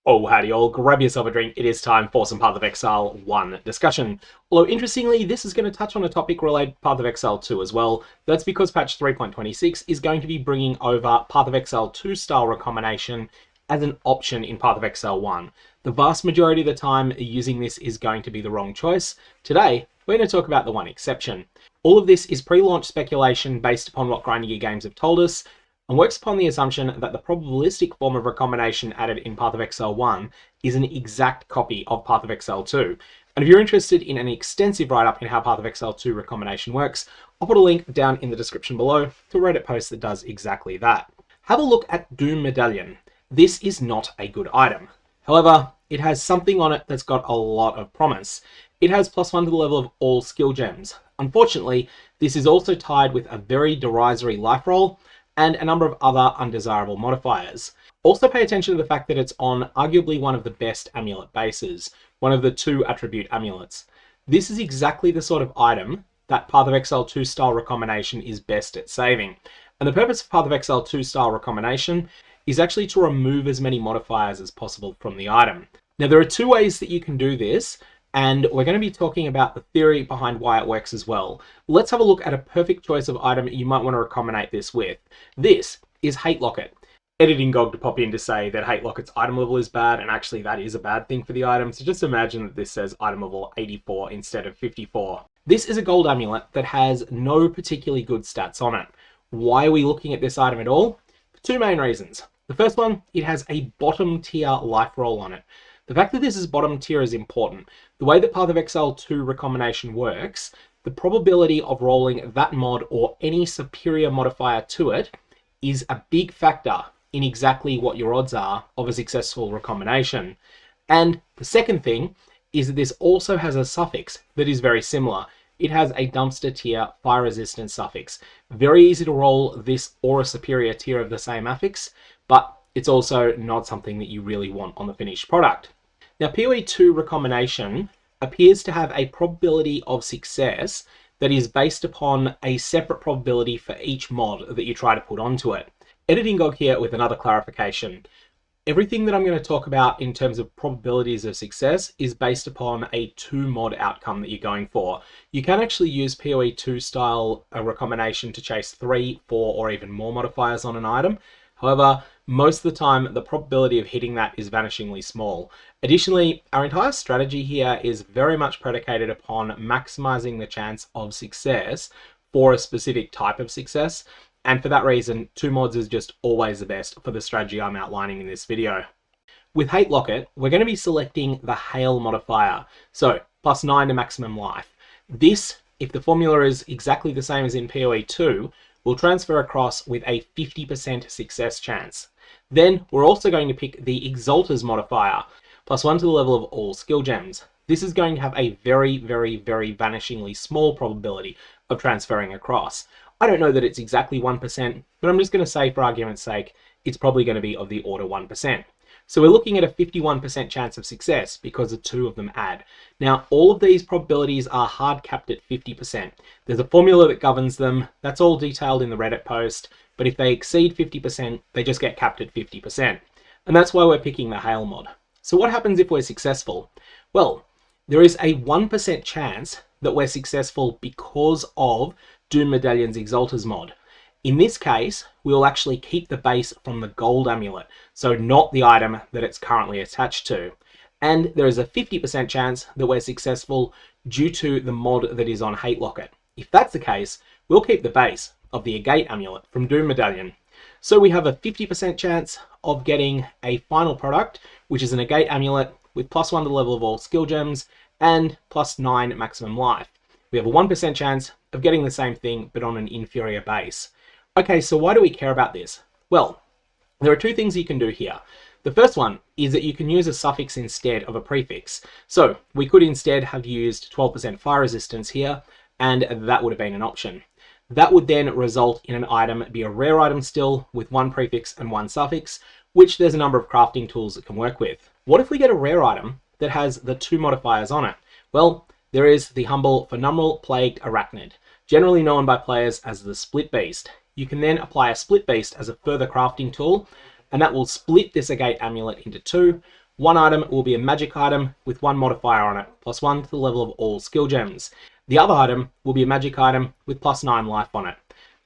Oh, howdy all, grab yourself a drink. It is time for some PathOfExile 1 discussion. Although, interestingly, this is going to touch on a topic related to PathOfExile 2 as well. That's because patch 3.26 is going to be bringing over PathOfExile 2 style recombination as an option in PathOfExile 1. The vast majority of the time, using this is going to be the wrong choice. Today, we're going to talk about the one exception. All of this is pre-launch speculation based upon what Grinding Gear Games have told us, and works upon the assumption that the probabilistic form of recombination added in PathOfExile 1 is an exact copy of PathOfExile 2. And if you're interested in an extensive write-up in how PathOfExile 2 recombination works, I'll put a link down in the description below to a Reddit post that does exactly that. Have a look at Doom Medallion. This is not a good item. However, it has something on it that's got a lot of promise. It has +1 to the level of all skill gems. Unfortunately, this is also tied with a very derisory life roll and a number of other undesirable modifiers. Also pay attention to the fact that it's on arguably one of the best amulet bases, one of the 2 attribute amulets. This is exactly the sort of item that PathOfExile 2 style recombination is best at saving. And the purpose of PathOfExile 2 style recombination is actually to remove as many modifiers as possible from the item. Now there are 2 ways that you can do this, and we're going to be talking about the theory behind why it works as well. Let's have a look at a perfect choice of item you might want to recombinate this with. This is Hate Locket. Editing GOG to pop in to say that Hate Locket's item level is bad, and actually that is a bad thing for the item, so just imagine that this says item level 84 instead of 54. This is a gold amulet that has no particularly good stats on it. Why are we looking at this item at all? For 2 main reasons. The first one, it has a bottom tier life roll on it. The fact that this is bottom tier is important. The way that PathOfExile 2 recombination works, the probability of rolling that mod or any superior modifier to it is a big factor in exactly what your odds are of a successful recombination. And the second thing is that this also has a suffix that is very similar. It has a dumpster tier fire resistance suffix. Very easy to roll this or a superior tier of the same affix, but it's also not something that you really want on the finished product. Now, POE2 recombination appears to have a probability of success that is based upon a separate probability for each mod that you try to put onto it. Editing GOG here with another clarification. Everything that I'm going to talk about in terms of probabilities of success is based upon a 2 mod outcome that you're going for. You can actually use POE2 style recombination to chase 3, 4, or even more modifiers on an item. However, most of the time, the probability of hitting that is vanishingly small. Additionally, our entire strategy here is very much predicated upon maximizing the chance of success for a specific type of success. And for that reason, 2 mods is just always the best for the strategy I'm outlining in this video. With Hate Locket, we're going to be selecting the Hail modifier. So, +9 to maximum life. This, if the formula is exactly the same as in POE2, will transfer across with a 50% success chance. Then we're also going to pick the Exalter's modifier, +1 to the level of all skill gems. This is going to have a very, very, very vanishingly small probability of transferring across. I don't know that it's exactly 1%, but I'm just going to say for argument's sake, it's probably going to be of the order 1%. So we're looking at a 51% chance of success because the 2 of them add. Now, all of these probabilities are hard capped at 50%. There's a formula that governs them. That's all detailed in the Reddit post. But if they exceed 50%, they just get capped at 50%. And that's why we're picking the Hail mod. So what happens if we're successful? Well, there is a 1% chance that we're successful because of Doom Medallion's Exalter's mod. In this case, we'll actually keep the base from the gold amulet, so not the item that it's currently attached to. And there is a 50% chance that we're successful due to the mod that is on Hate Locket. If that's the case, we'll keep the base of the Agate amulet from Doom Medallion. So we have a 50% chance of getting a final product, which is an Agate amulet with +1 to the level of all skill gems and +9 maximum life. We have a 1% chance of getting the same thing, but on an inferior base. Okay, so why do we care about this? Well, there are 2 things you can do here. The first one is that you can use a suffix instead of a prefix. So we could instead have used 12% fire resistance here, and that would have been an option. That would then result in an item be a rare item still with 1 prefix and 1 suffix, which there's a number of crafting tools that can work with. What if we get a rare item that has the 2 modifiers on it? Well, there is the humble phenomenal plagued arachnid, generally known by players as the Split Beast. You can then apply a Split Beast as a further crafting tool, and that will split this Agate amulet into 2, One item will be a magic item with one modifier on it, +1 to the level of all skill gems. The other item will be a magic item with +9 life on it.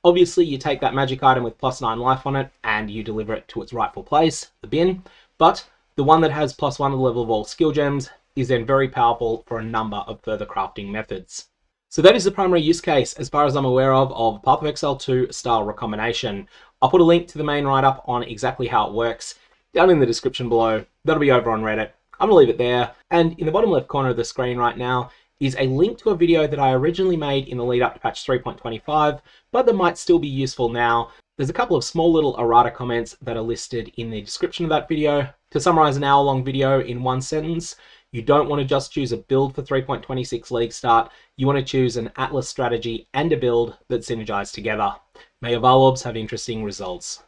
Obviously, you take that magic item with +9 life on it and you deliver it to its rightful place, the bin, but the one that has +1 to the level of all skill gems is then very powerful for a number of further crafting methods. So that is the primary use case, as far as I'm aware of PathOfExile 2 style recombination. I'll put a link to the main write-up on exactly how it works down in the description below. That'll be over on Reddit. I'm gonna leave it there. And in the bottom left corner of the screen right now is a link to a video that I originally made in the lead up to patch 3.25, but that might still be useful now. There's a couple of small little errata comments that are listed in the description of that video. To summarize an hour-long video in one sentence, you don't want to just choose a build for 3.26 League Start, you want to choose an Atlas strategy and a build that synergize together. May your Varlobs have interesting results.